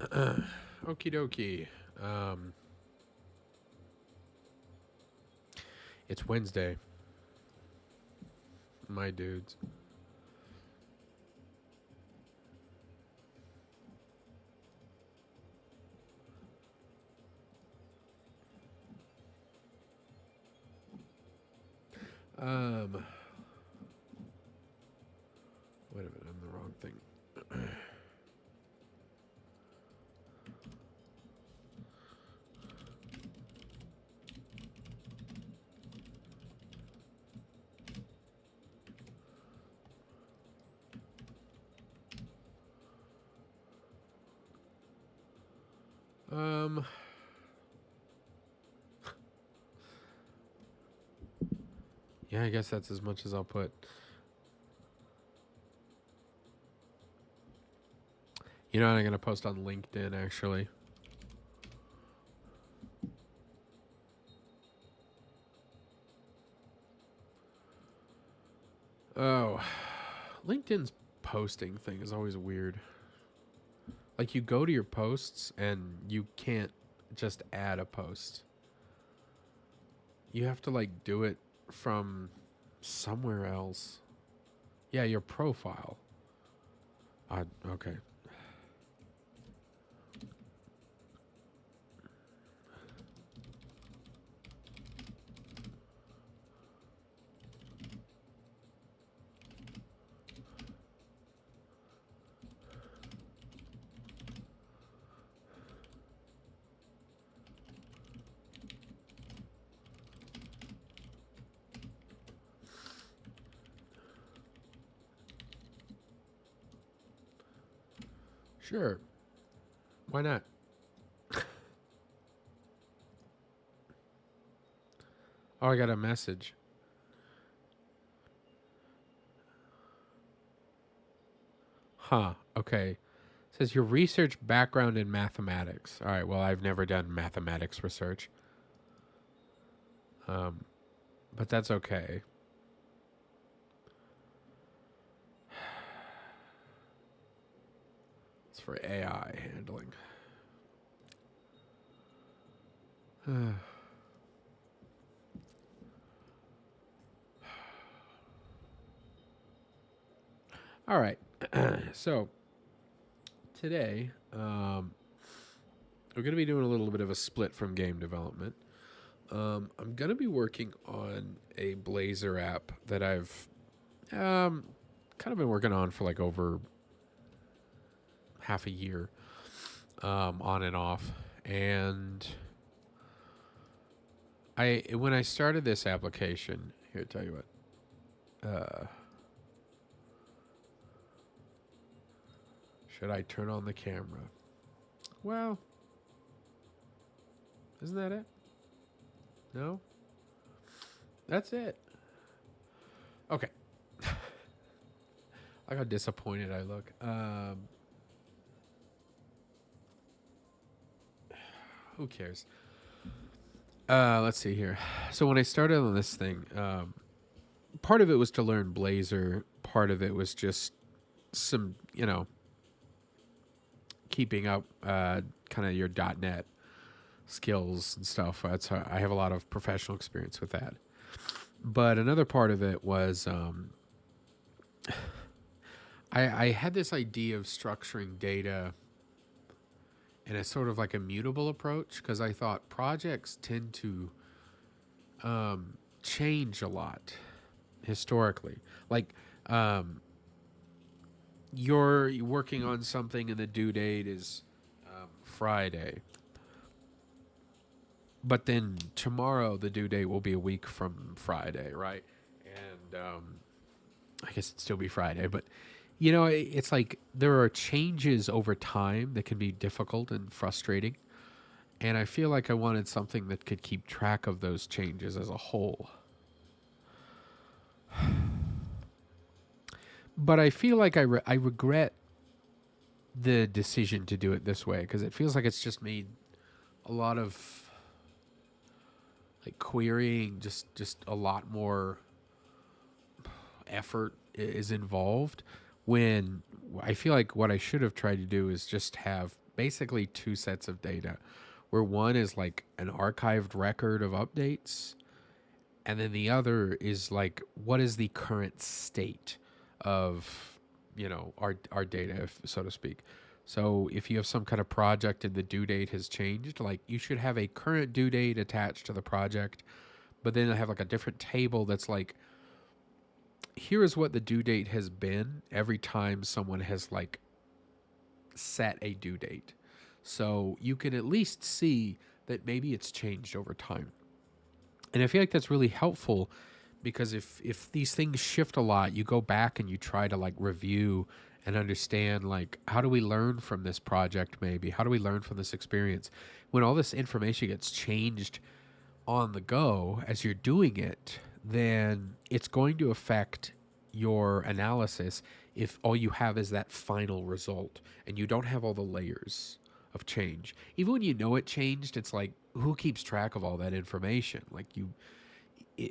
Okie dokie. Um, it's Wednesday, my dudes. Um, Wait a minute, I'm the wrong thing. Um, yeah, I guess that's as much as I'll put. You know what? I'm gonna post on LinkedIn actually. Oh, LinkedIn's posting thing is always weird. Like you go to your posts and you can't just add a post. You have to like do it from somewhere else. Yeah, your profile. Okay. Sure. Why not? Oh, I got a message. Huh. Okay. It says your research background in mathematics. All right. Well, I've never done mathematics research. Um, but that's okay. It's for AI handling. All right. So today, we're going to be doing a little bit of a split from game development. I'm going to be working on a Blazor app that I've kind of been working on for like over half a year, on and off. And when I started this application, here, tell you what, should I turn on the camera? Well, isn't that it? No, that's it. Okay. Like how disappointed I look. Who cares? Let's see here. So when I started on this thing, part of it was to learn Blazor. Part of it was just some, keeping up, kind of your .NET skills and stuff. That's how I have a lot of professional experience with that. But another part of it was, I had this idea of structuring data in a sort of like a mutable approach because I thought projects tend to change a lot historically. Like, you're working on something and the due date is Friday, but then tomorrow the due date will be a week from Friday, right? And I guess it'd still be Friday, but it's like there are changes over time that can be difficult and frustrating. And I feel like I wanted something that could keep track of those changes as a whole. But I feel like I regret the decision to do it this way because it feels like it's just made a lot of like querying, just a lot more effort is involved when I feel like what I should have tried to do is just have basically two sets of data, where one is like an archived record of updates, and then the other is like what is the current state of our data, so to speak. So if you have some kind of project and the due date has changed, like you should have a current due date attached to the project, but then I have like a different table that's like, here is what the due date has been every time someone has like set a due date. So you can at least see that maybe it's changed over time. And I feel like that's really helpful because if these things shift a lot, you go back and you try to like review and understand, like, how do we learn from this project? Maybe how do we learn from this experience when all this information gets changed on the go as you're doing it? Then it's going to affect your analysis if all you have is that final result and you don't have all the layers of change. Even when you know it changed, it's like, who keeps track of all that information? Like,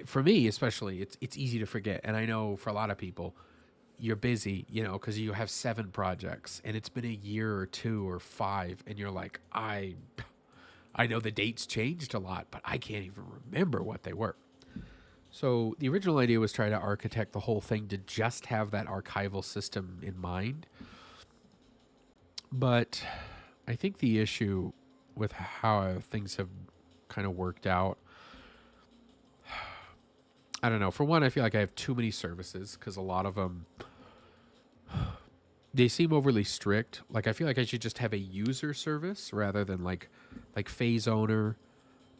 for me especially, it's easy to forget. And I know for a lot of people, you're busy, because you have 7 projects and it's been a year or 2 or 5, and you're like, I know the dates changed a lot, but I can't even remember what they were. So the original idea was try to architect the whole thing to just have that archival system in mind. But I think the issue with how things have kind of worked out, I don't know. For one, I feel like I have too many services because a lot of them, they seem overly strict. Like, I feel like I should just have a user service rather than like phase owner,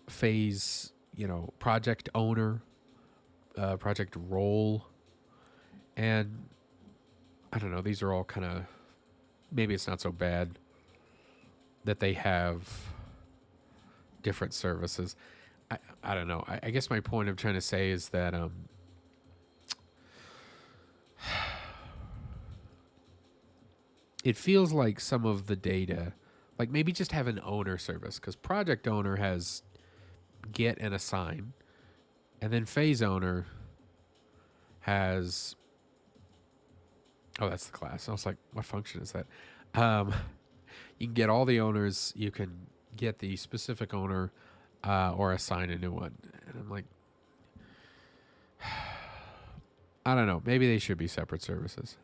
phase, project owner, project role. And I don't know. These are all kind of, maybe it's not so bad that they have different services. I don't know. I guess my point I'm trying to say is that it feels like some of the data, like maybe just have an owner service, because project owner has get and assign, and then phase owner has, oh, that's the class. I was like, what function is that? You can get all the owners. You can get the specific owner or assign a new one. And I'm like, I don't know. Maybe they should be separate services.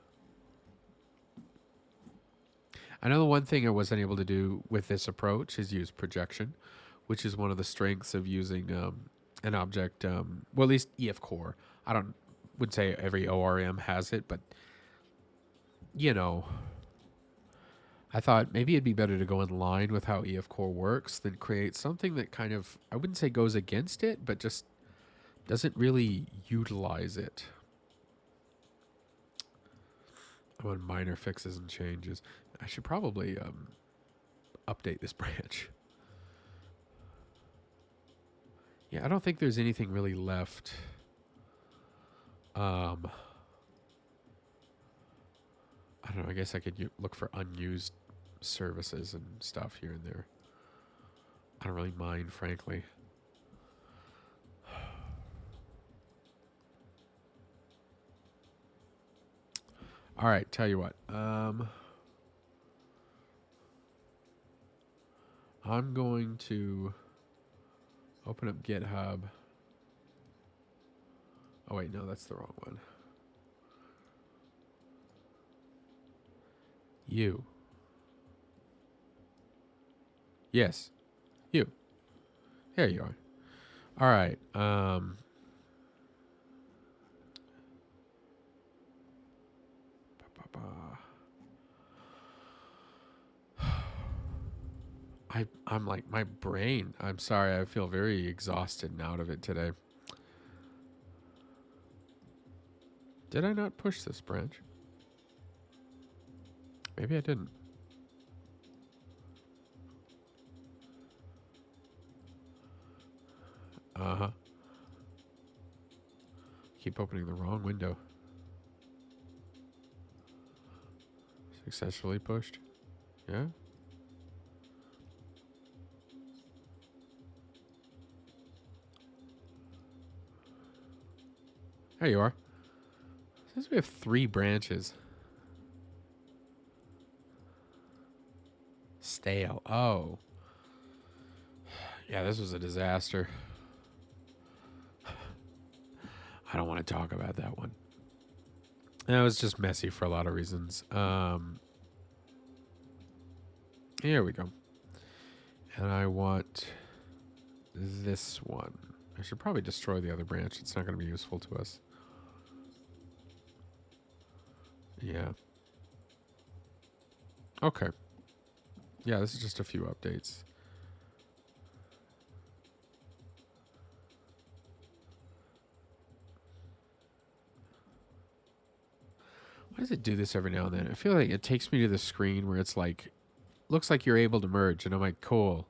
I know the one thing I wasn't able to do with this approach is use projection, which is one of the strengths of using an object. Well, at least EF Core. Would say every ORM has it, but I thought maybe it'd be better to go in line with how EF Core works than create something that kind of, I wouldn't say goes against it, but just doesn't really utilize it. I'm on minor fixes and changes. I should probably update this branch. Yeah, I don't think there's anything really left. I don't know. I guess I could look for unused services and stuff here and there. I don't really mind, frankly. All right, tell you what. I'm going to open up GitHub. Oh, wait, no, that's the wrong one. You. Yes. You. There you are. All right. I'm like, my brain. I'm sorry. I feel very exhausted and out of it today. Did I not push this branch? Maybe I didn't. Uh-huh. Keep opening the wrong window. Successfully pushed. Yeah? There you are. Says we have 3 branches. Stale. Oh. Yeah, this was a disaster. I don't want to talk about that one. It was just messy for a lot of reasons. Here we go. And I want this one. I should probably destroy the other branch. It's not going to be useful to us. Yeah. Okay. Yeah, this is just a few updates. Why does it do this every now and then? I feel like it takes me to the screen where it's like, looks like you're able to merge, and I'm like, cool.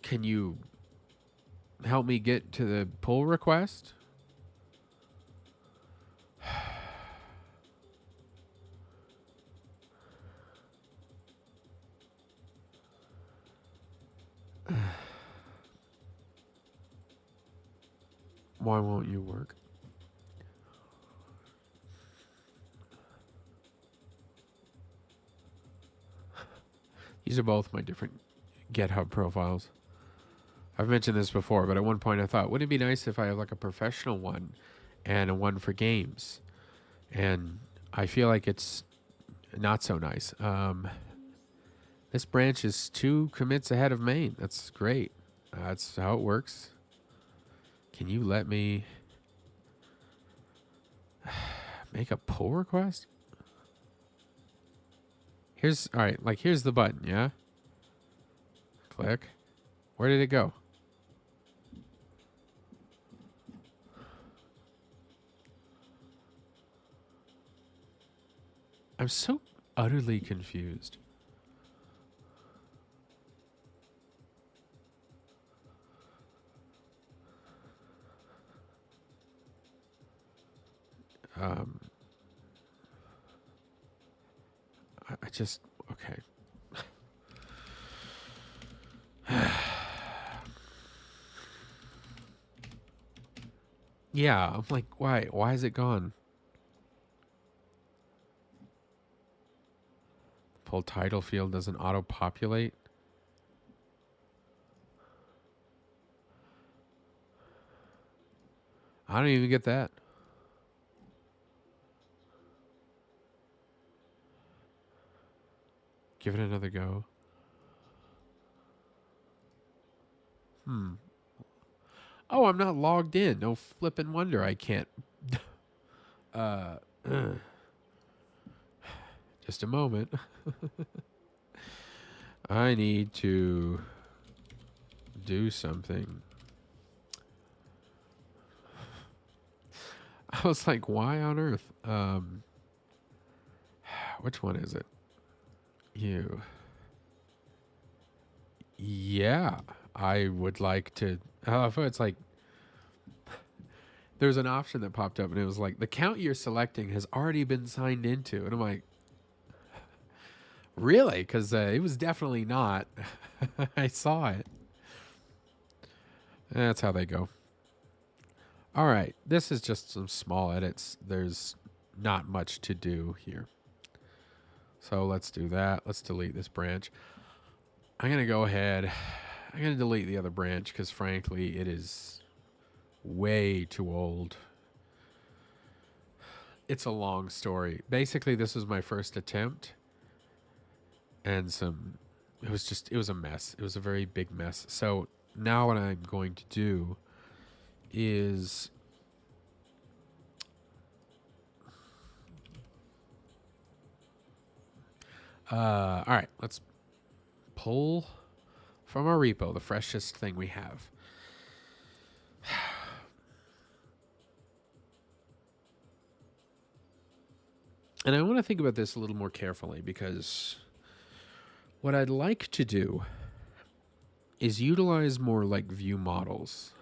Can you help me get to the pull request? Why won't you work? These are both my different GitHub profiles. I've mentioned this before, but at one point I thought, wouldn't it be nice if I have like a professional one and a one for games? And I feel like it's not so nice. This branch is 2 commits ahead of main. That's great. That's how it works. Can you let me make a pull request? Here's, all right, like here's the button, yeah? Click. Where did it go? I'm so utterly confused. I just, okay. Yeah, I'm like, why? Why is it gone? Pull title field doesn't auto-populate. I don't even get that. Give it another go. Oh, I'm not logged in. No flippin' wonder I can't. Just a moment. I need to do something. I was like, why on earth? Which one is it? You. Yeah, I would like to. It's like there's an option that popped up and it was like the account you're selecting has already been signed into, and I'm like, really? Because it was definitely not. I saw it. That's how they go. All right, this is just some small edits. There's not much to do here. So let's do that. Let's delete this branch. I'm going to go ahead. I'm going to delete the other branch because, frankly, it is way too old. It's a long story. Basically, this was my first attempt. And it was a mess. It was a very big mess. So now what I'm going to do is all right, let's pull from our repo the freshest thing we have. And I want to think about this a little more carefully because what I'd like to do is utilize more like view models.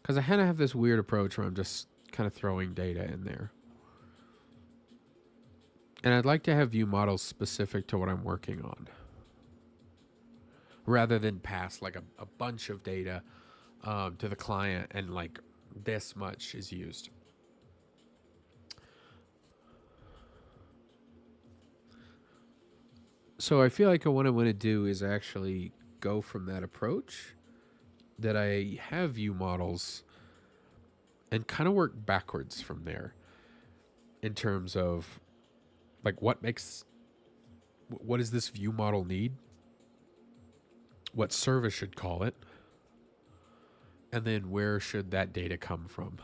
Because I kind of have this weird approach where I'm just kind of throwing data in there. And I'd like to have view models specific to what I'm working on, rather than pass like a bunch of data to the client and like this much is used. So I feel like what I want to do is actually go from that approach that I have view models and kind of work backwards from there in terms of like what does this view model need? What service should call it? And then where should that data come from?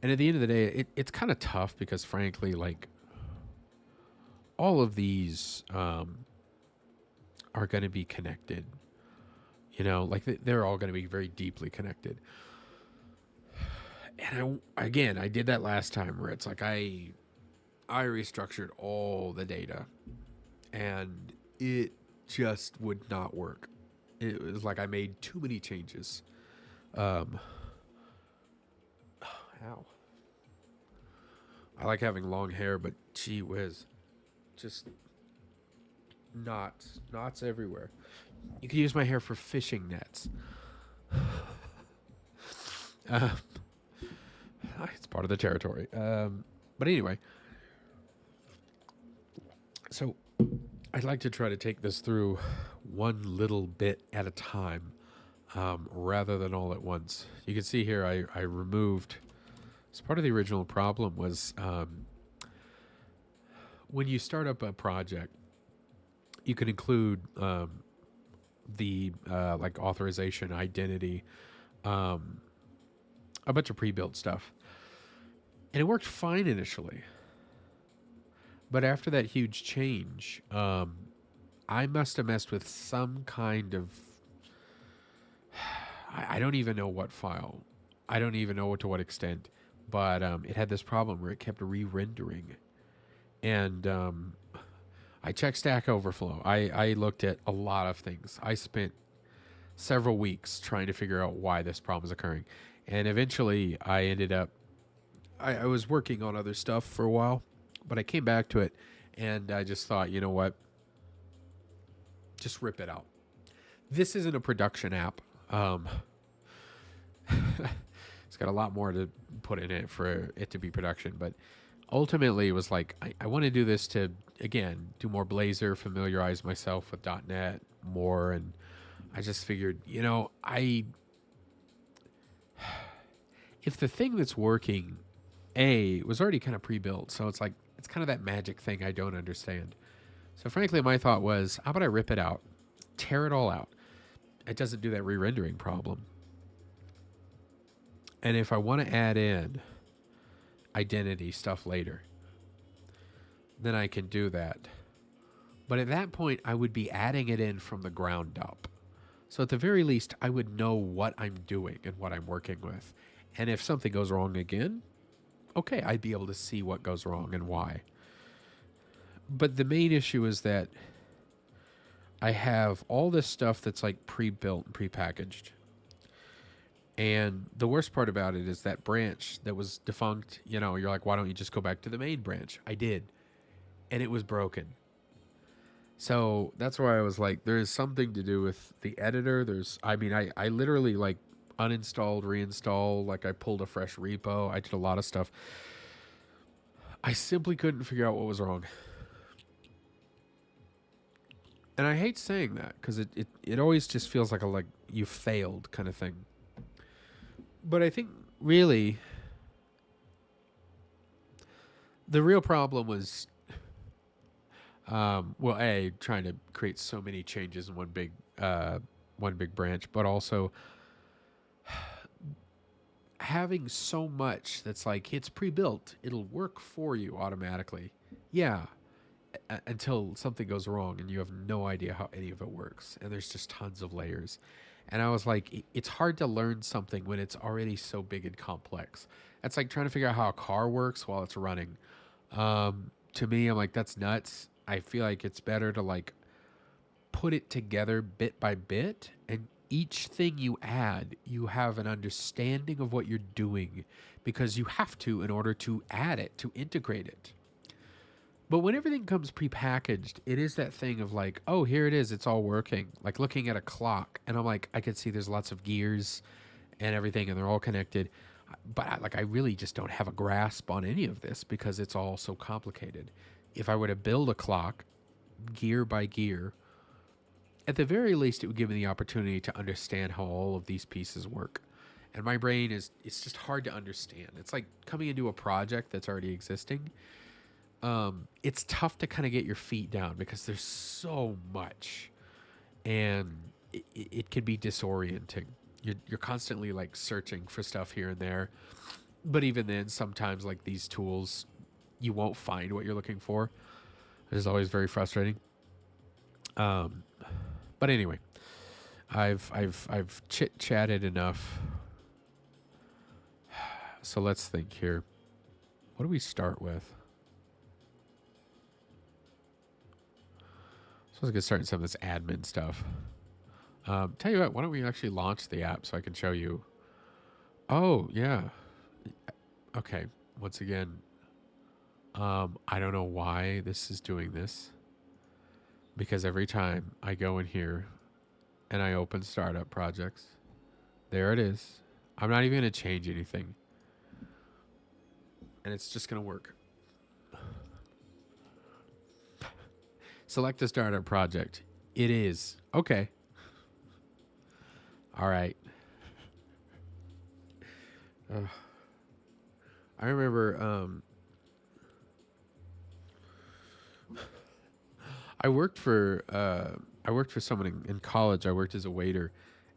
And at the end of the day, it's kind of tough because frankly, like all of these are going to be connected. You know, like they're all going to be very deeply connected. And I did that last time where it's like I restructured all the data and it just would not work. It was like I made too many changes. Ow. I like having long hair, but gee whiz. Just knots everywhere. You can use my hair for fishing nets. It's part of the territory. But anyway, so I'd like to try to take this through one little bit at a time, rather than all at once. You can see here I removed, as part of the original problem was when you start up a project, you can include the like authorization, identity, a bunch of pre-built stuff. And it worked fine initially. But after that huge change, I must have messed with some kind of... I don't even know what file. I don't even know to what extent. But it had this problem where it kept re-rendering. And I checked Stack Overflow. I looked at a lot of things. I spent several weeks trying to figure out why this problem is occurring. And eventually I ended up... I was working on other stuff for a while, but I came back to it and I just thought, you know what? Just rip it out. This isn't a production app. It's got a lot more to put in it for it to be production, but ultimately it was like, I want to do this to, again, do more Blazor, familiarize myself with .NET more. And I just figured, you know, if the thing that's working, was already kind of pre-built. So it's like, it's kind of that magic thing I don't understand. So frankly, my thought was, how about I rip it out, tear it all out? It doesn't do that re-rendering problem. And if I want to add in identity stuff later, then I can do that. But at that point, I would be adding it in from the ground up. So at the very least, I would know what I'm doing and what I'm working with. And if something goes wrong again, okay, I'd be able to see what goes wrong and why. But the main issue is that I have all this stuff that's like pre-built and pre-packaged. And the worst part about it is that branch that was defunct, you know, you're like, why don't you just go back to the main branch? I did. And it was broken. So that's why I was like, there is something to do with the editor. I literally like uninstalled, reinstalled, like I pulled a fresh repo. I did a lot of stuff. I simply couldn't figure out what was wrong. And I hate saying that because it always just feels like you failed kind of thing. But I think really the real problem was, trying to create so many changes in one big branch, but also having so much that's like, it's pre-built, it'll work for you automatically. Yeah, until something goes wrong and you have no idea how any of it works. And there's just tons of layers. And I was like, it's hard to learn something when it's already so big and complex. It's like trying to figure out how a car works while it's running. To me, I'm like, that's nuts. I feel like it's better to like put it together bit by bit, and each thing you add, you have an understanding of what you're doing because you have to in order to add it, to integrate it. But when everything comes prepackaged, it is that thing of like, oh, here it is, it's all working. Like looking at a clock, and I'm like, I can see there's lots of gears and everything, and they're all connected. But I really just don't have a grasp on any of this because it's all so complicated. If I were to build a clock, gear by gear, at the very least, it would give me the opportunity to understand how all of these pieces work. And my brain it's just hard to understand. It's like coming into a project that's already existing. It's tough to kind of get your feet down because there's so much, and it can be disorienting. You're constantly like searching for stuff here and there, but even then, sometimes like these tools, you won't find what you're looking for. It is always very frustrating. Um, but anyway, I've chit chatted enough. So let's think here. What do we start with? So let's get started some of this admin stuff. Tell you what, why don't we actually launch the app so I can show you? Oh yeah. Okay. Once again, I don't know why this is doing this, because every time I go in here and I open startup projects, there it is. I'm not even going to change anything, and it's just going to work. Select a startup project. It is. Okay. All right. I remember I worked for someone in college. I worked as a waiter,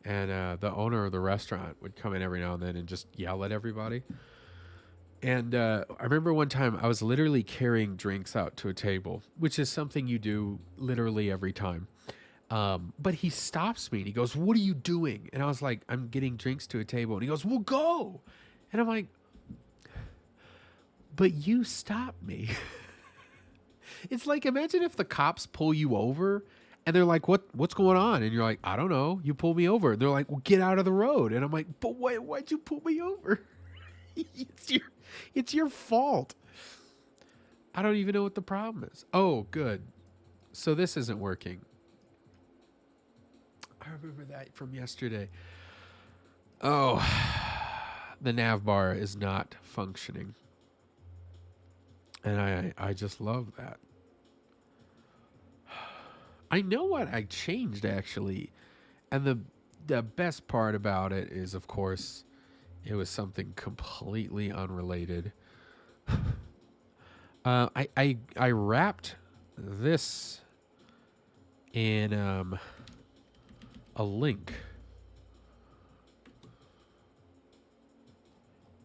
and the owner of the restaurant would come in every now and then and just yell at everybody. And I remember one time I was literally carrying drinks out to a table, which is something you do literally every time. But he stops me and he goes, "What are you doing?" And I was like, "I'm getting drinks to a table." And he goes, "Well, go." And I'm like, "But you stopped me." It's like, imagine if the cops pull you over and they're like, what's going on? And you're like, "I don't know. You pulled me over." And they're like, "Well, get out of the road." And I'm like, "But why'd you pull me over?" It's your fault. I don't even know what the problem is. Oh, good. So this isn't working. I remember that from yesterday. Oh, the nav bar is not functioning. And I just love that. I know what I changed actually. And the best part about it is, of course, it was something completely unrelated. I wrapped this in a link.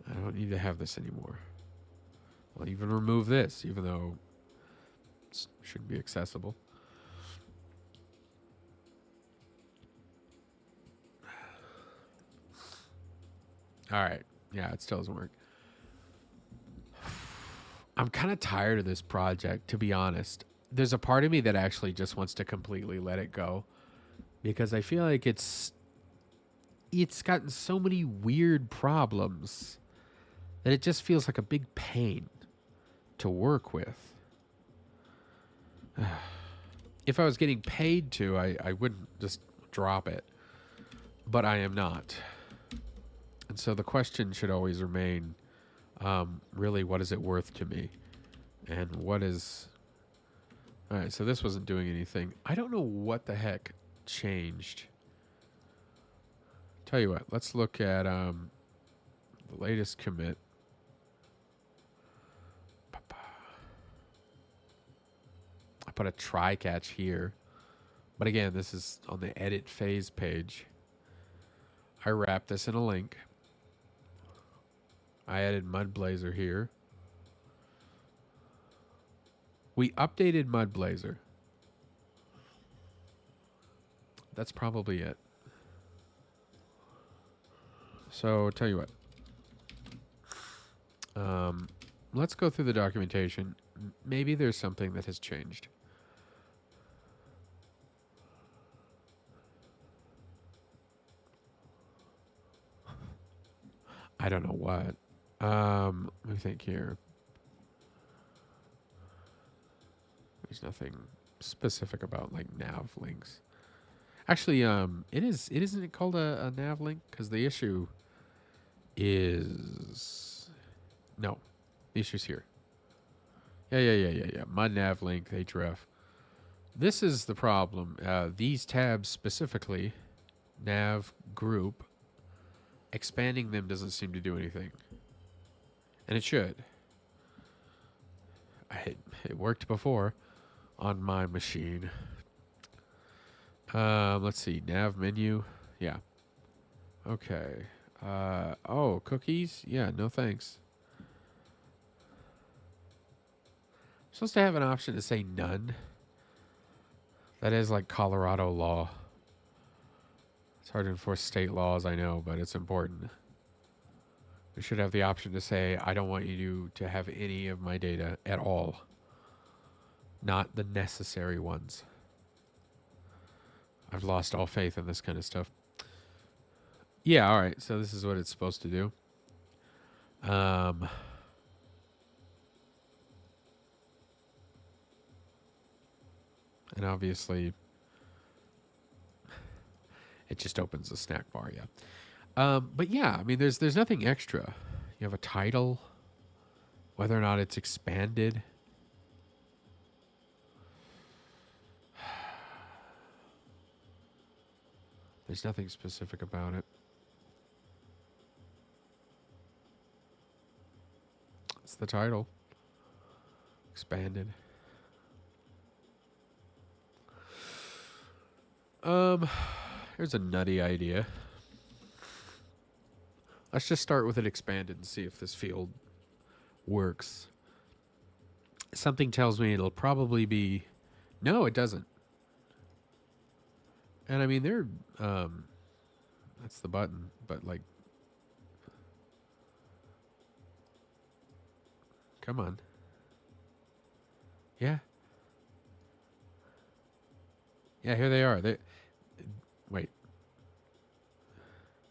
I don't need to have this anymore. I'll even remove this, even though it shouldn't be accessible. All right. Yeah, it still doesn't work. I'm kind of tired of this project, to be honest. There's a part of me that actually just wants to completely let it go, because I feel like it's gotten so many weird problems that it just feels like a big pain to work with. If I was getting paid to, I wouldn't just drop it, but I am not. And so the question should always remain, really, what is it worth to me? And what is... All right, so this wasn't doing anything. I don't know what the heck changed. Tell you what, let's look at the latest commit. I put a try catch here. But again, this is on the edit phase page. I wrapped this in a link. I added MudBlazer here. We updated MudBlazer. That's probably it. So, tell you what. Let's go through the documentation. Maybe there's something that has changed. I don't know what. Let me think here. There's nothing specific about like nav links. Actually, it isn't it called a nav link? Because the issue is no, the issue's here. Yeah. Mud nav link href. This is the problem. These tabs specifically, nav, group, expanding them doesn't seem to do anything. And it should. It worked before on my machine. Let's see. Nav menu. Yeah. Okay. Oh, cookies? Yeah, no thanks. I'm supposed to have an option to say none. That is like Colorado law. It's hard to enforce state laws, I know, but it's important. We should have the option to say, I don't want you to have any of my data at all. Not the necessary ones. I've lost all faith in this kind of stuff. Yeah, all right. So this is what it's supposed to do. And obviously, it just opens the snack bar, yeah. But yeah, I mean, there's nothing extra. You have a title, whether or not it's expanded. There's nothing specific about it. It's the title. Expanded. Here's a nutty idea. Let's just start with it expanded and see if this field works. Something tells me it'll probably be... No, it doesn't. And I mean, they're... that's the button, but like... Come on. Yeah. Yeah, here they are. Wait.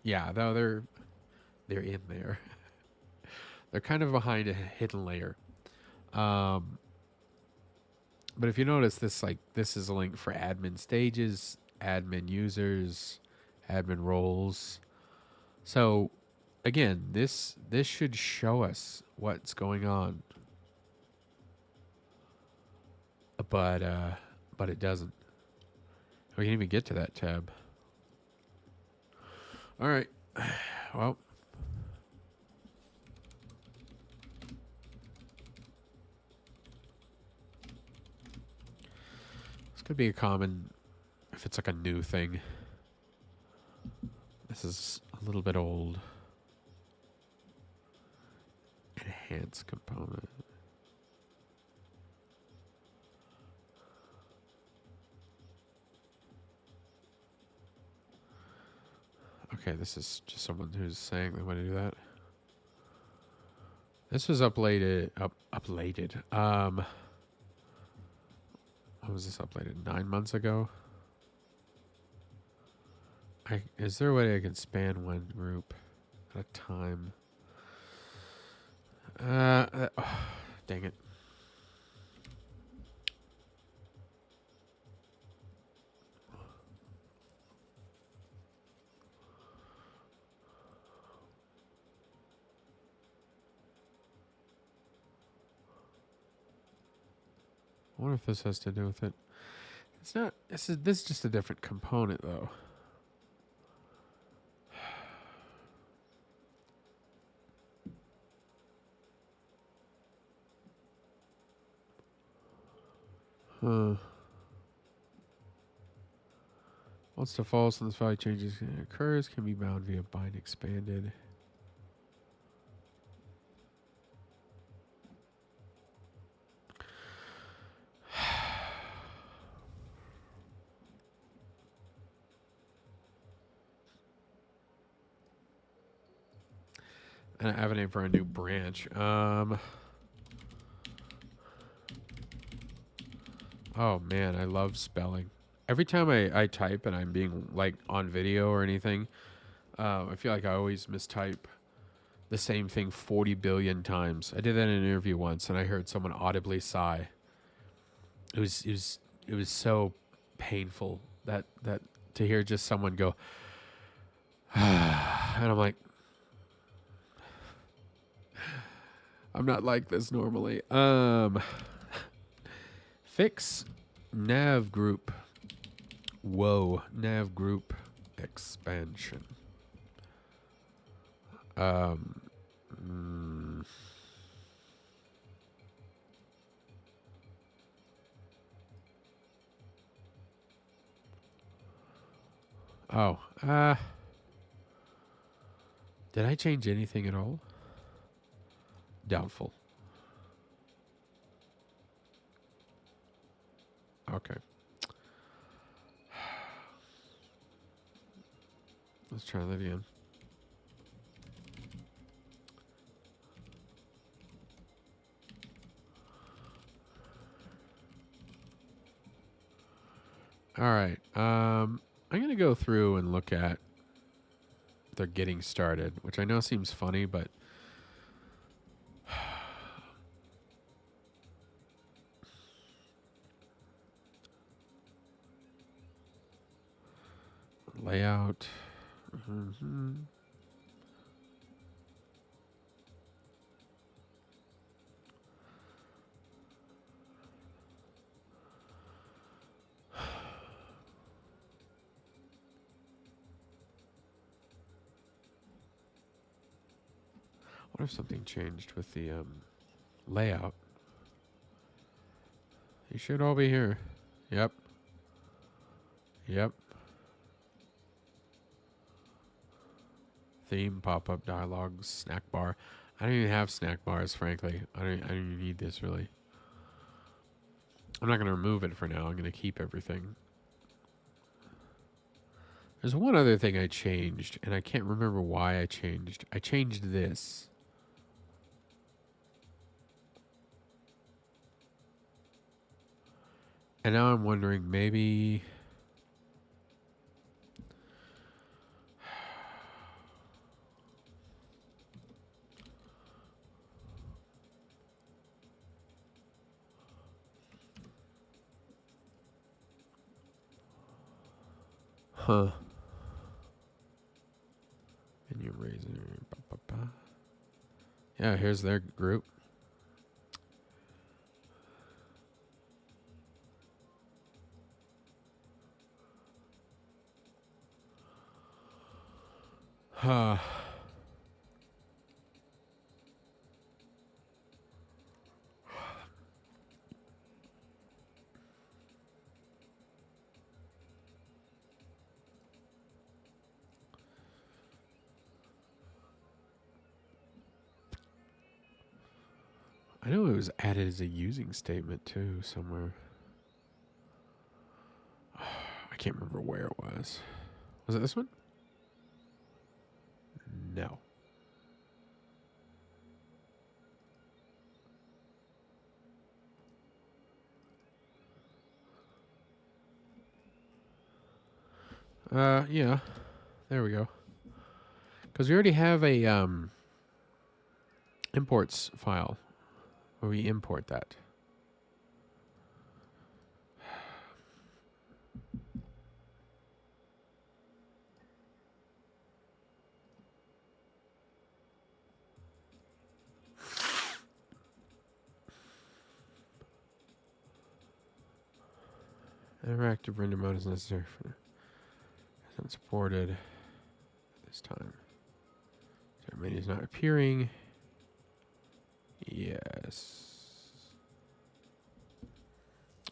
Yeah, though they're in there. They're kind of behind a hidden layer. But if you notice this is a link for admin stages, admin users, admin roles. So again, this should show us what's going on. But it doesn't. We can't even get to that tab. All right. Well, this could be a common if it's like a new thing. This is a little bit old. Enhance component. Okay, this is just someone who's saying they want to do that. This was uploaded. When was this uploaded? 9 months ago? Is there a way I can span one group at a time? Dang it. I wonder if this has to do with it. It's not. This is just a different component, though. Huh. Once the false and this value changes occurs, can be bound via bind expanded. And I have a name for a new branch. Oh man, I love spelling. Every time I type and I'm being like on video or anything, I feel like I always mistype the same thing 40 billion times. I did that in an interview once, and I heard someone audibly sigh. It was so painful that to hear just someone go, and I'm like, I'm not like this normally. Fix Nav group. Whoa, nav group expansion. Mm, oh, did I change anything at all? Doubtful. Okay. Let's try that again. All right. I'm going to go through and look at the getting started, which I know seems funny, but layout. Mm-hmm. What if something changed with the layout? You should all be here. Yep. Yep. Theme, pop-up, dialogues, snack bar. I don't even have snack bars, frankly. I don't even need this, really. I'm not going to remove it for now. I'm going to keep everything. There's one other thing I changed, and I can't remember why I changed. I changed this. And now I'm wondering, maybe... Huh. Menu razor. Yeah, here's their group. Huh. I know it was added as a using statement too somewhere. I can't remember where it was. Was it this one? No. Yeah. There we go. Because we already have a imports file where we import that. Interactive render mode is necessary for isn't supported at this time. So menu is not appearing. Yes.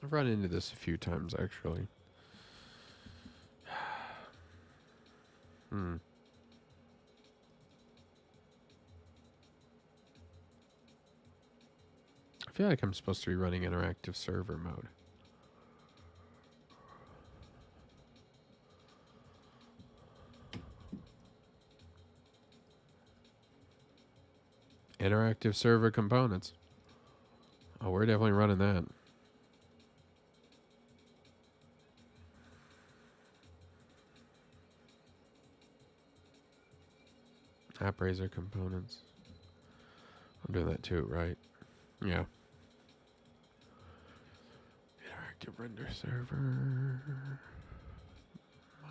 I've run into this a few times actually. I feel like I'm supposed to be running interactive server mode. Interactive server components. Oh, we're definitely running that. AppRaiser components. I'm doing that too, right? Yeah. Interactive render server.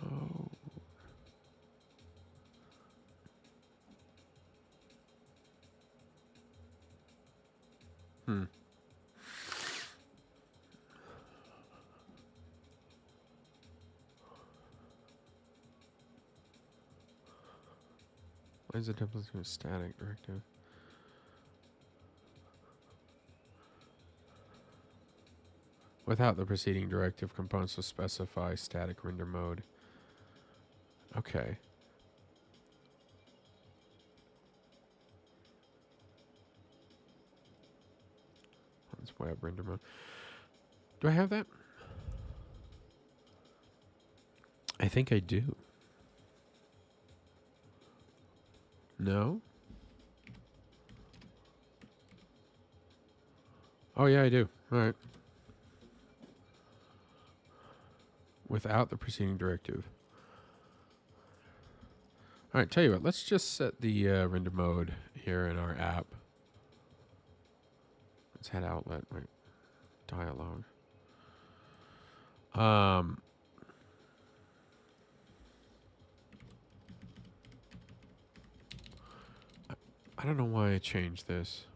Oh. is a template to a static directive? Without the preceding directive, components will specify static render mode. Okay. That's web render mode. Do I have that? I think I do. No? Oh, yeah, I do. All right. Without the preceding directive. All right, tell you what. Let's just set the render mode here in our app. Let's head outlet. Wait. Dialogue. I don't know why I changed this.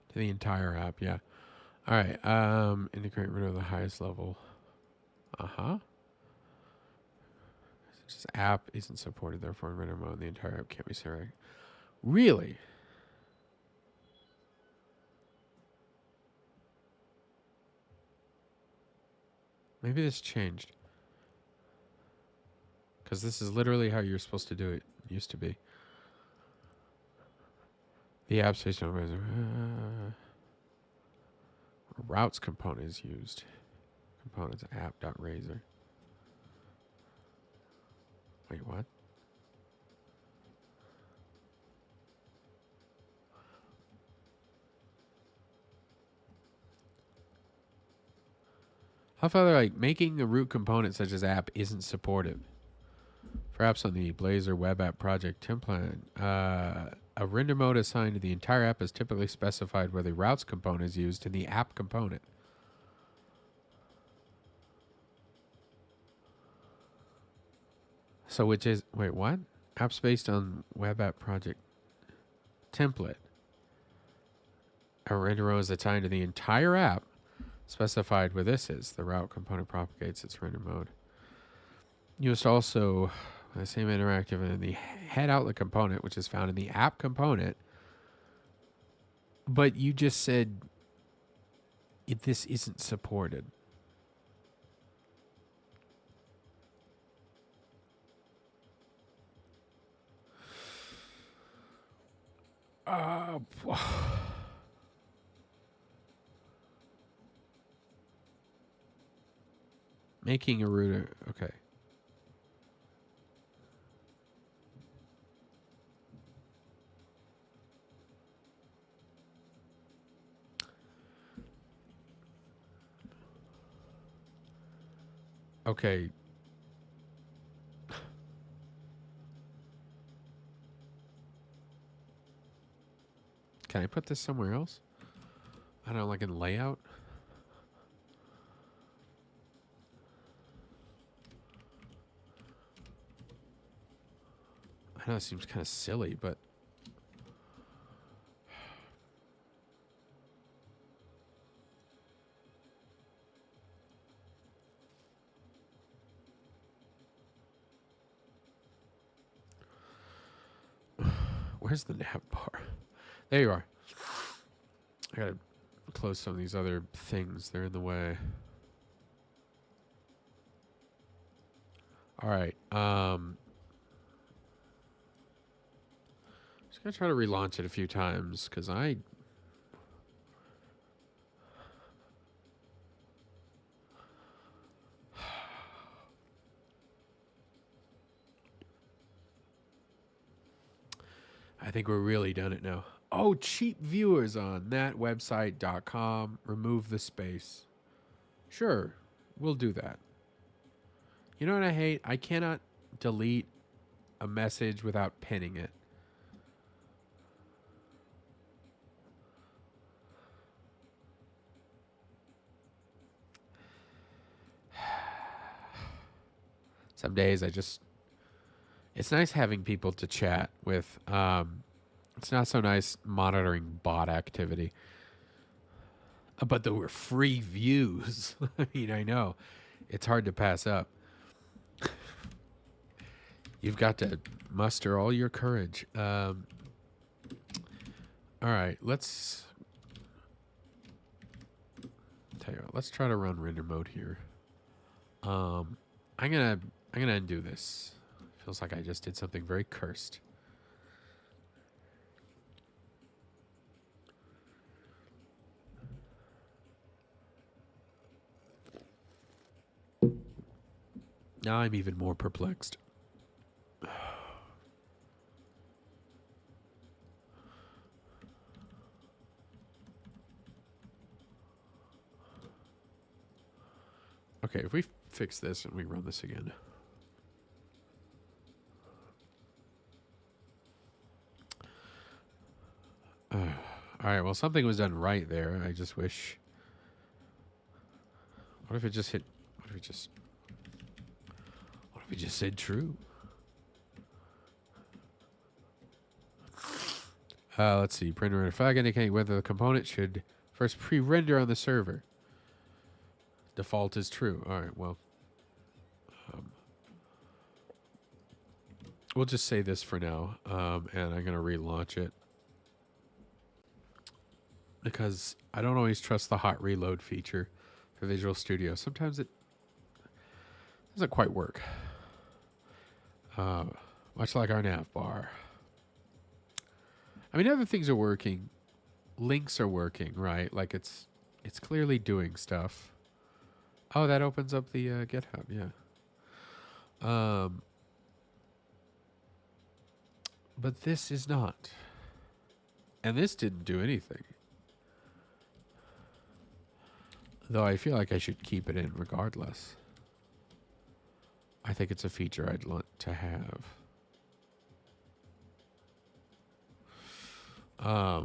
To the entire app, yeah. All right. Integrate rid of the highest level. This app isn't supported, therefore in render mode, the entire app can't be selected. Really? Maybe this changed. Because this is literally how you're supposed to do it. It used to be. The app space routes component is used. Components app.razor. Wait, what? How far like making a root component such as app isn't supported. For apps on the Blazor web app project template, a render mode assigned to the entire app is typically specified where the routes component is used in the app component. So which is, wait, what? Apps based on web app project template. A render mode is assigned to the entire app, specified where this is. The route component propagates its render mode. You must also, the same interactive in the head outlet component, which is found in the app component. But you just said this isn't supported. Making a router. Okay. Okay. Can I put this somewhere else? I don't know, like in layout? I know it seems kind of silly, but... Where's the nav bar? There you are. I gotta close some of these other things. They're in the way. All right. Just gonna try to relaunch it a few times because I think we're really done it now. Oh, cheap viewers on that website.com. Remove the space. Sure, we'll do that. You know what I hate? I cannot delete a message without pinning it. Some days it's nice having people to chat with. It's not so nice monitoring bot activity. But there were free views. I mean, I know it's hard to pass up. You've got to muster all your courage. All right, let's tell you what, let's try to run render mode here. I'm gonna undo this. Feels like I just did something very cursed. Now I'm even more perplexed. Okay, if we fix this and we run this again. All right, well, something was done right there. I just wish. What if it just hit? What if we just said true? Let's see. Print render flag indicating whether the component should first pre-render on the server. Default is true. All right, well. We'll just say this for now, and I'm going to relaunch it. Because I don't always trust the hot reload feature for Visual Studio. Sometimes it doesn't quite work. Much like our nav bar. I mean, other things are working. Links are working, right? Like it's clearly doing stuff. Oh, that opens up the GitHub, yeah. But this is not. And this didn't do anything. Though I feel like I should keep it in regardless. I think it's a feature I'd want to have. I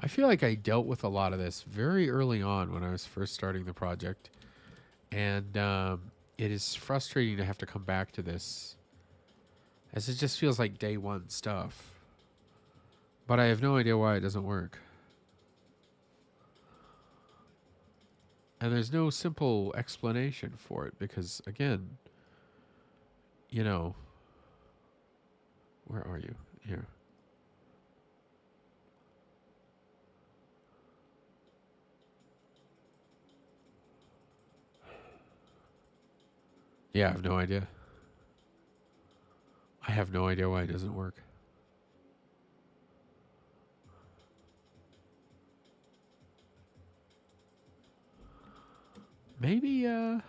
feel like I dealt with a lot of this very early on when I was first starting the project. And it is frustrating to have to come back to this, as it just feels like day one stuff. But I have no idea why it doesn't work. And there's no simple explanation for it because, again, you know, where are you? Here. Yeah, I have no idea. I have no idea why it doesn't work. Maybe, huh.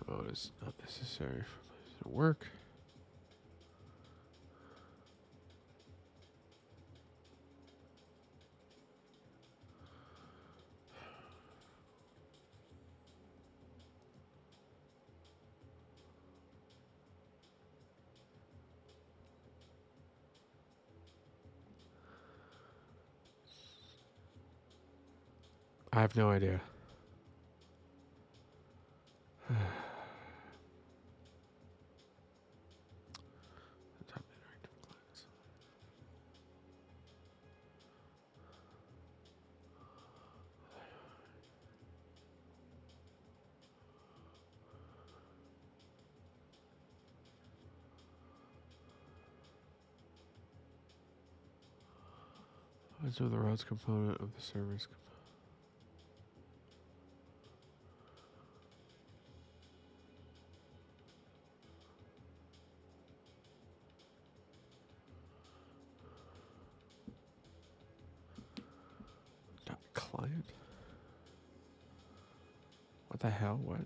Oh, it's not necessary for this to work. I have no idea. What's with the routes component of the servers? Client? What the hell? What?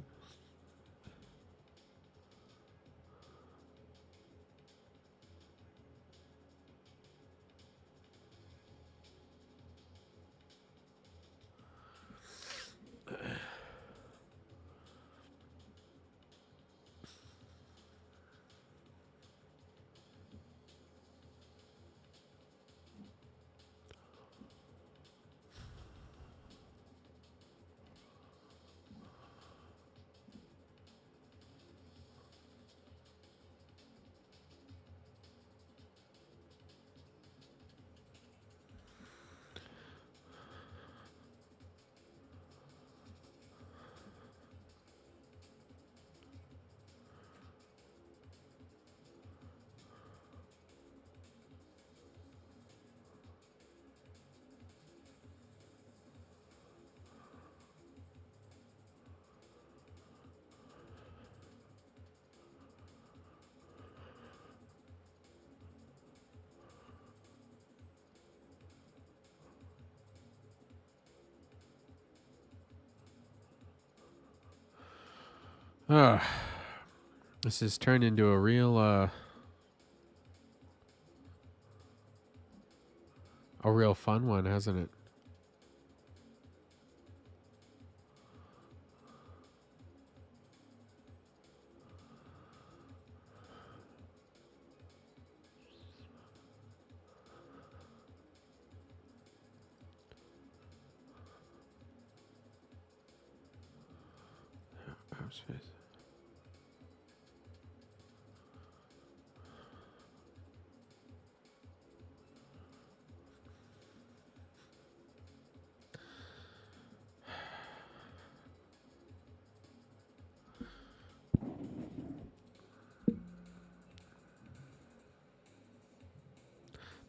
Ugh. This has turned into a real fun one, hasn't it?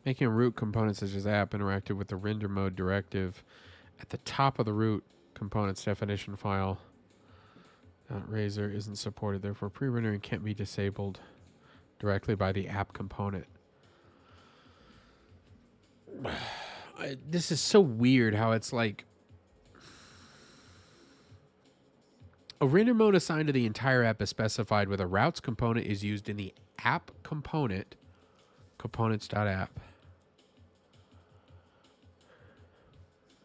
Making a root component such as app interactive with the render mode directive at the top of the root component's definition file. Razor isn't supported, therefore pre-rendering can't be disabled directly by the app component. This is so weird how it's like a render mode assigned to the entire app is specified with a routes component is used in the app component, components.app.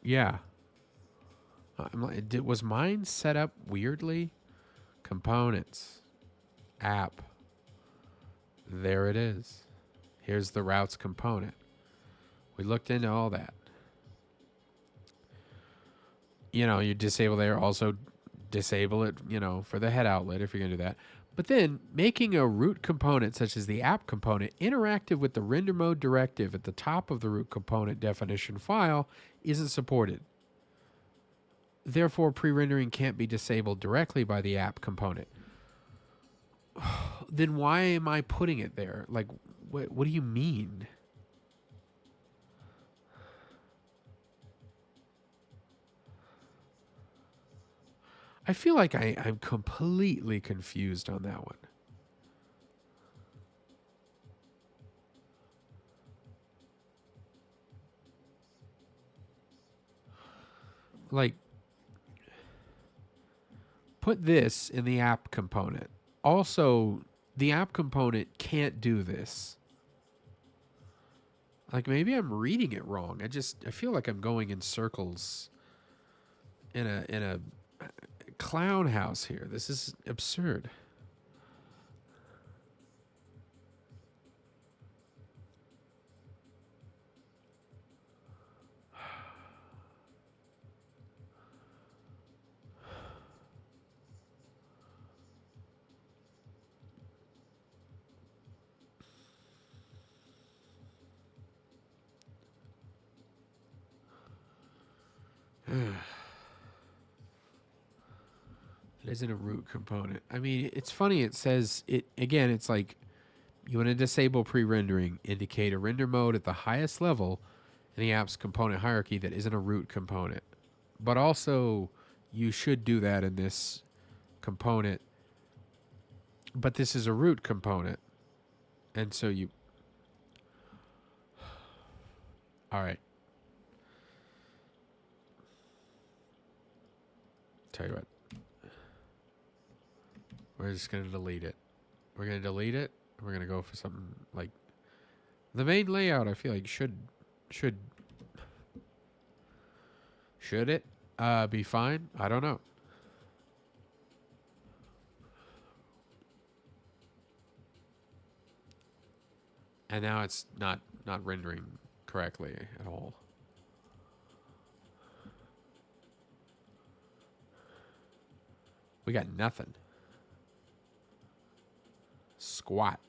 Yeah. I'm like, was mine set up weirdly? Components. App. There it is. Here's the routes component. We looked into all that. You know, you disable there, also disable it, you know, for the head outlet if you're going to do that. But then making a root component such as the app component interactive with the render mode directive at the top of the root component definition file isn't supported. Therefore, pre-rendering can't be disabled directly by the app component. Then why am I putting it there? Like, what do you mean? I feel like I'm completely confused on that one. Like, put this in the app component. Also, the app component can't do this. Like, maybe I'm reading it wrong. I feel like I'm going in circles in a clown house here. This is absurd. It isn't a root component. I mean, it's funny. It says it again. It's like you want to disable pre-rendering, indicate a render mode at the highest level, any app's component hierarchy that isn't a root component. But also, you should do that in this component. But this is a root component. And so you... All right. Tell you what. We're just going to delete it. We're going to delete it. We're going to go for something like... The main layout, I feel like, should it be fine? I don't know. And now it's not rendering correctly at all. We got nothing. Squat.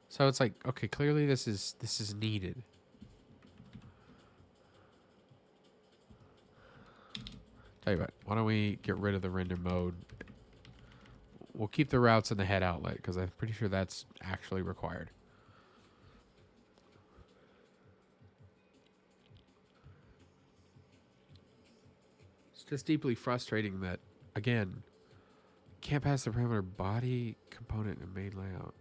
So it's like, okay, clearly this is needed. Tell you what, why don't we get rid of the render mode? We'll keep the routes in the head outlet because I'm pretty sure that's actually required. It's just deeply frustrating that, again, can't pass the parameter body component in main layout.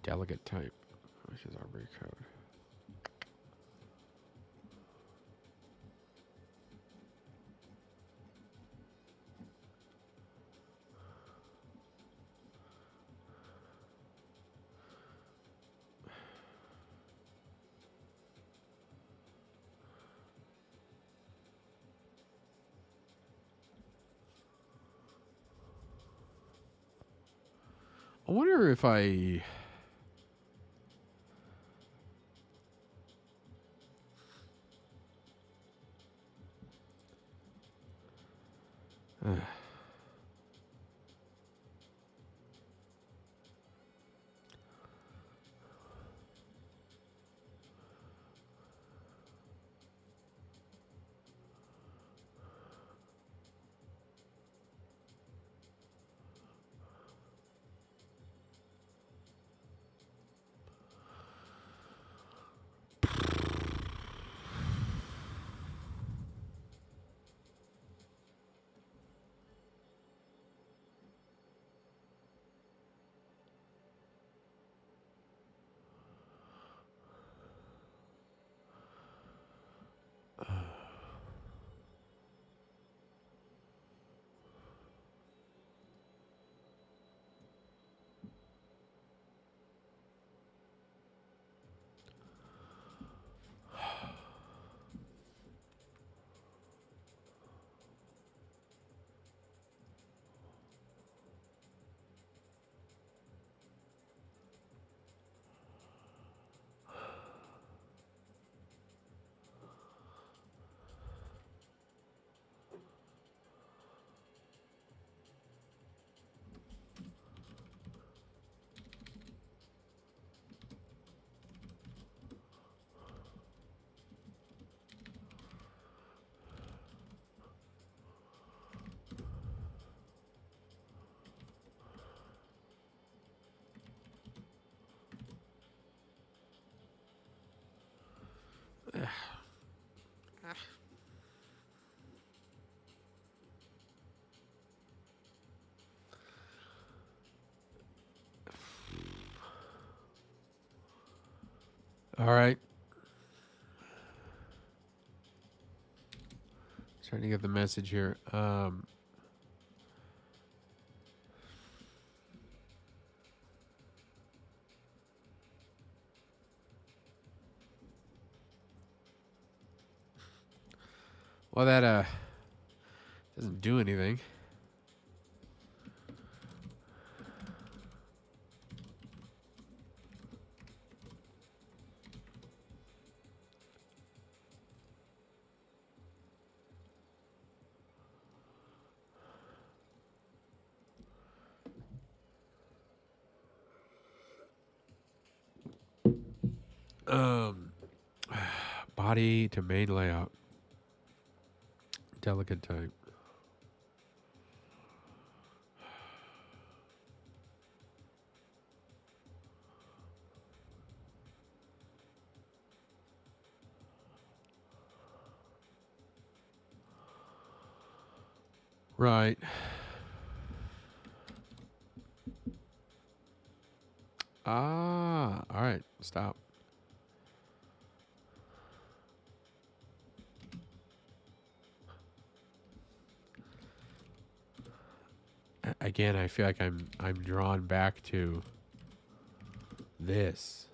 Delegate type, which is our code. I wonder if I... All right. Starting to get the message here. Well, that doesn't do anything. Um, body to main layout. Delicate type. Right. Ah, all right. Stop. Again, I feel like I'm drawn back to this.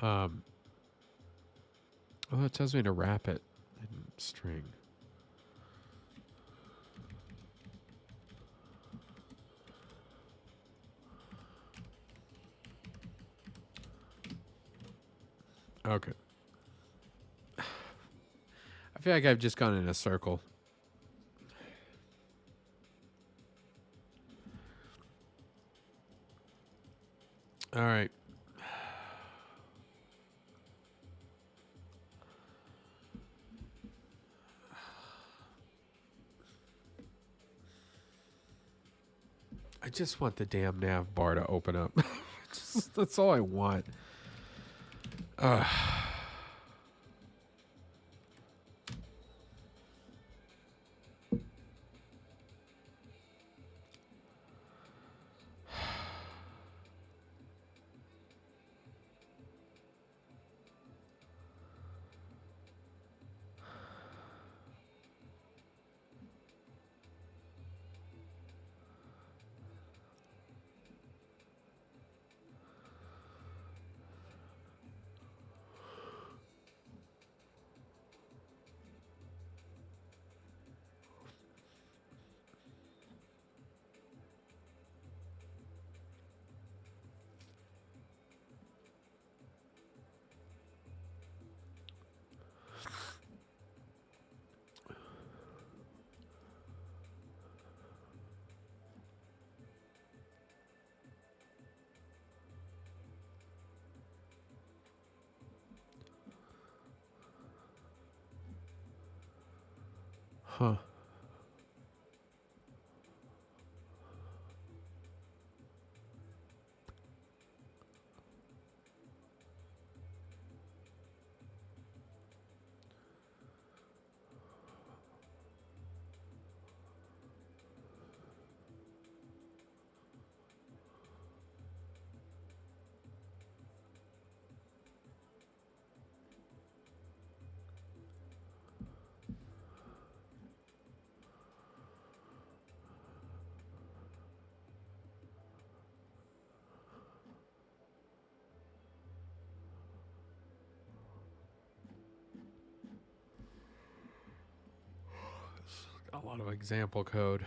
Um, oh, it tells me to wrap it in string. Okay. I feel like I've just gone in a circle. All right. I just want the damn nav bar to open up. That's all I want. Huh. A lot of example code.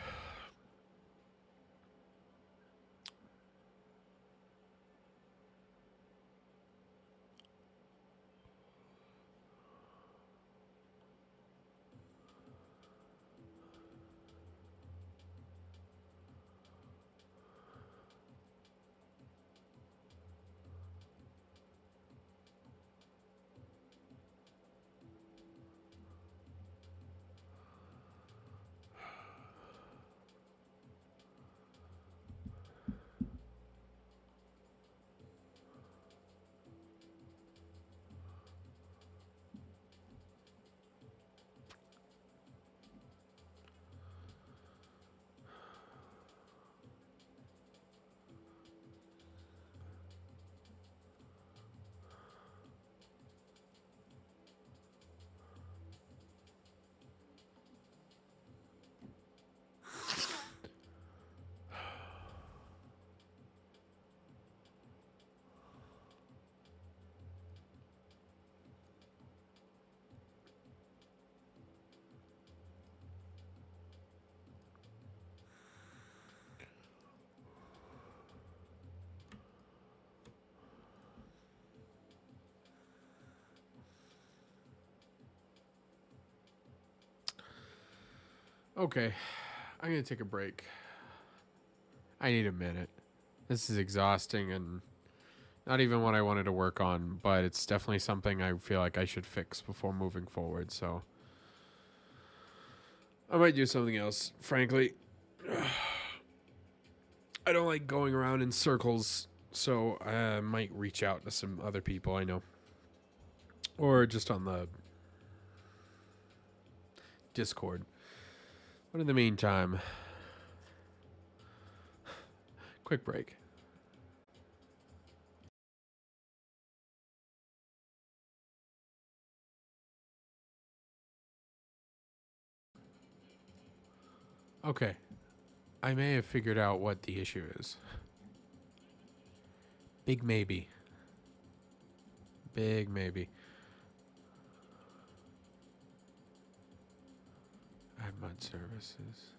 Okay. I'm going to take a break. I need a minute. This is exhausting and not even what I wanted to work on, but it's definitely something I feel like I should fix before moving forward. So I might do something else, frankly. I don't like going around in circles, so I might reach out to some other people I know. Or just on the Discord. But in the meantime, quick break. Okay, I may have figured out what the issue is. Big maybe. Big maybe. Add mud services.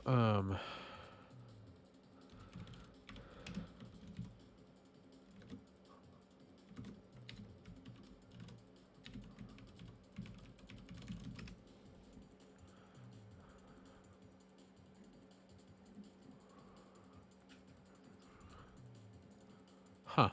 Um. Huh.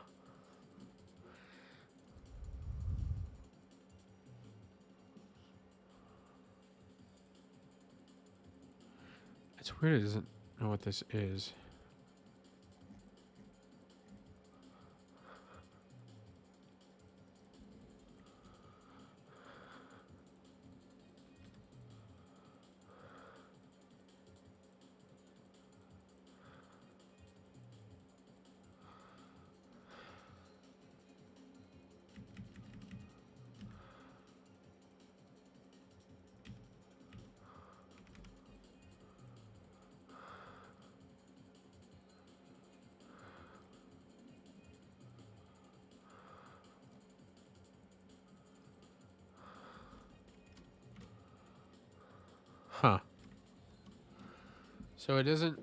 It's weird it doesn't know what this is. Huh. So it doesn't.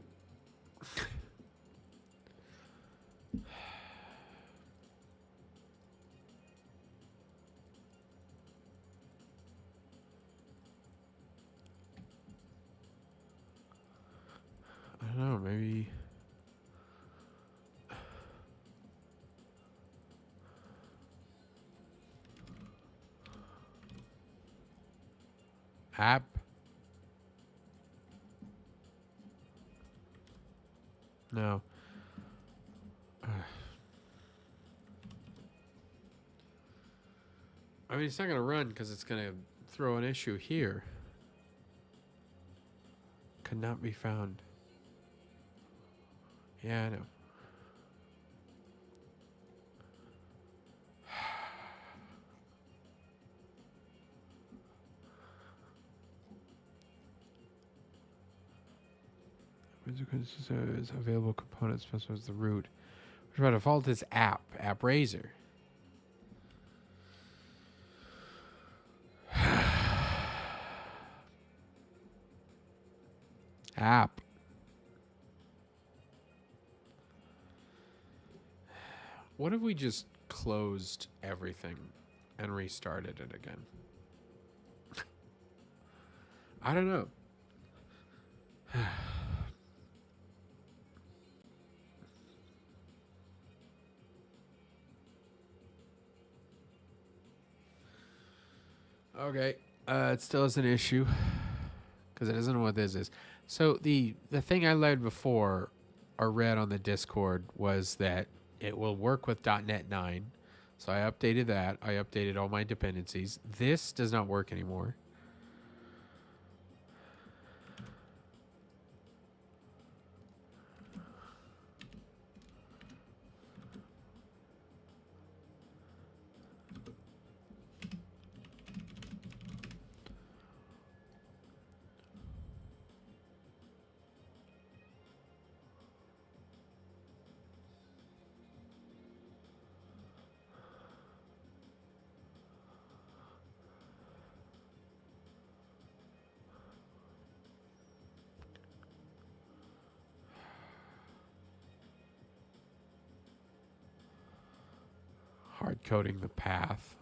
I don't know, maybe. App? No. I mean, it's not going to run because it's going to throw an issue here. Could not be found. Yeah, I know. Is available component specifies the root. Which by default is app Razor. App. What if we just closed everything and restarted it again? I don't know. Okay. It still is an issue because it doesn't know what this is. So the thing I read before or read on the Discord was that it will work with .NET 9. So I updated that. I updated all my dependencies. This does not work anymore. Hard coding the path.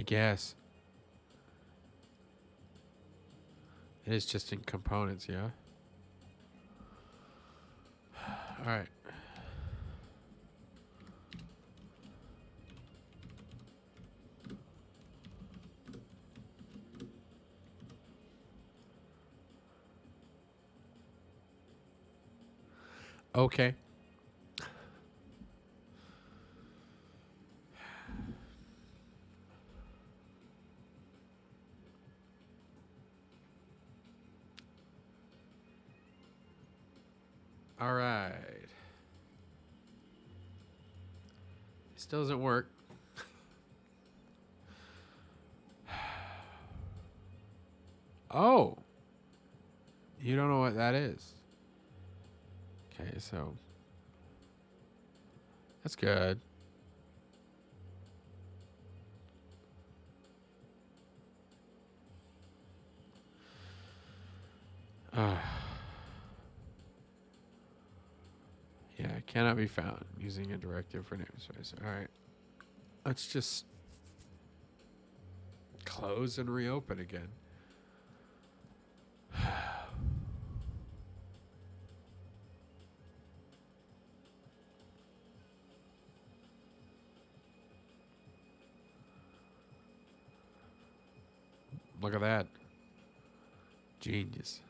guess. It is just in components, yeah? Alright. Okay. Alright. Still doesn't work. Oh. You don't know what that is. Okay, so that's good. Yeah, it cannot be found using a directive for namespace. All right. Let's just close and reopen again. Look at that. Genius.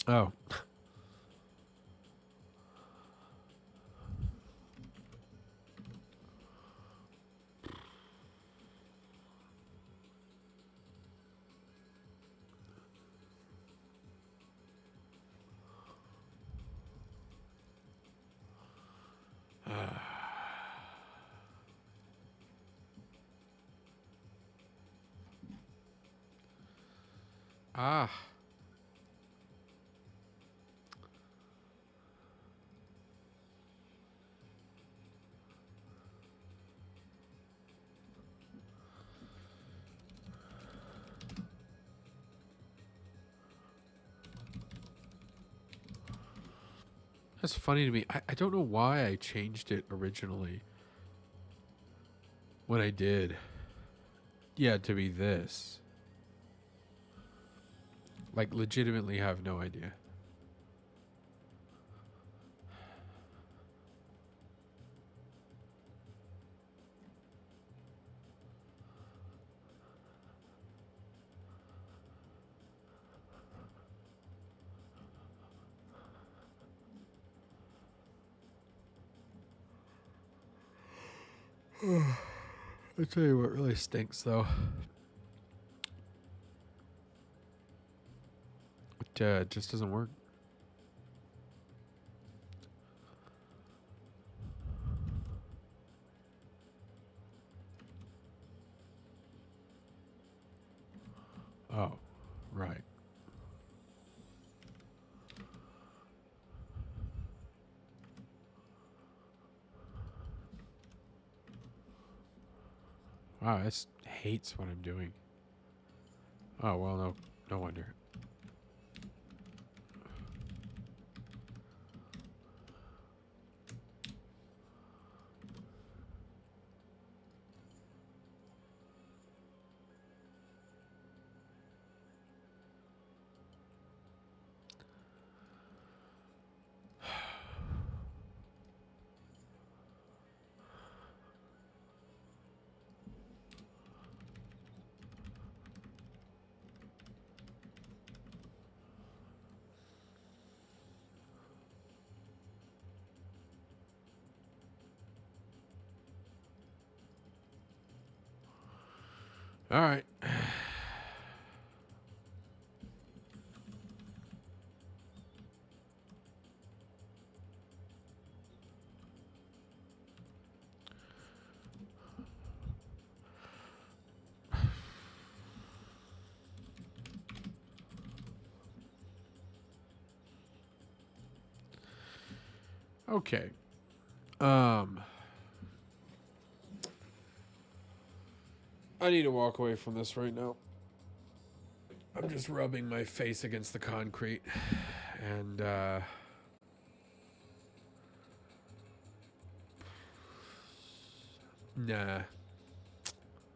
Oh. Ah. That's funny to me. I don't know why I changed it originally when I did. Yeah, to be this. Like, legitimately have no idea. I'll tell you what really stinks, though. It just doesn't work. Oh, right. Wow, this hates what I'm doing. Oh, well, no wonder. All right. Okay. I need to walk away from this right now. I'm just rubbing my face against the concrete and nah,